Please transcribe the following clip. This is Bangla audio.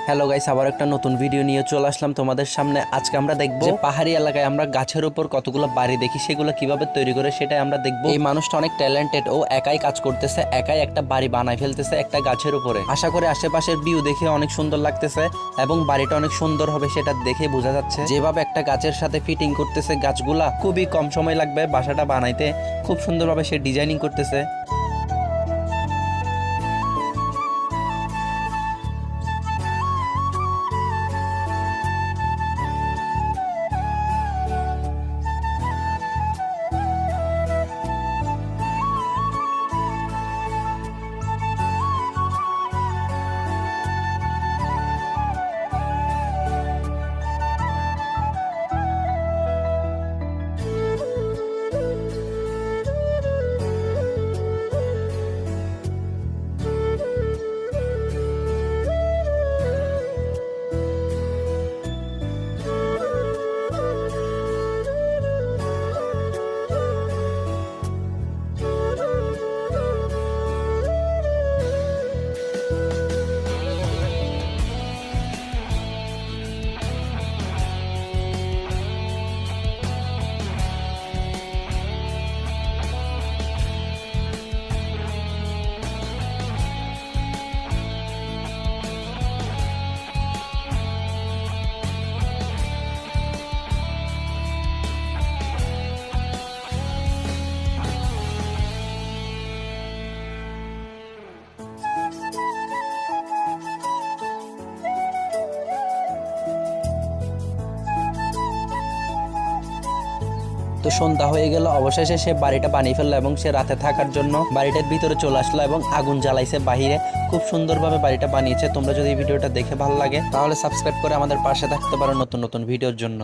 হ্যালো গাইস, আবার একটা নতুন ভিডিও নিয়ে চলে আসলাম তোমাদের সামনে। আজকে আমরা দেখবো যে পাহাড়ি এলাকায় আমরা গাছের উপর কতগুলো বাড়ি দেখি, সেগুলো কিভাবে তৈরি করে সেটাই আমরা দেখবো। এই মানুষটা অনেক ট্যালেন্টেড, ও একাই কাজ করতেছে, একাই একটা বাড়ি বানাই ফেলতেছে একটা গাছের উপরে। আশা করি আশেপাশের ভিউ দেখে অনেক সুন্দর লাগতেছে এবং বাড়িটা অনেক সুন্দর হবে সেটা দেখে বোঝা যাচ্ছে। যেভাবে একটা গাছের সাথে ফিটিং করতেছে গাছগুলা, খুবই কম সময় লাগবে বাসাটা বানাইতে। খুব সুন্দরভাবে সে ডিজাইনিং করতেছে। তো সন্ধ্যা হয়ে গেল, অবশেষে সে বাড়িটা বানিয়ে ফেললো এবং সে রাতে থাকার জন্য বাড়িটার ভিতরে চলে আসলো এবং আগুন জ্বালাইছে বাহিরে। খুব সুন্দরভাবে বাড়িটা বানিয়েছে। তোমরা যদি এই ভিডিওটা দেখে ভালো লাগে তাহলে সাবস্ক্রাইব করে আমাদের পাশে থাকতে পারো নতুন নতুন ভিডিওর জন্য।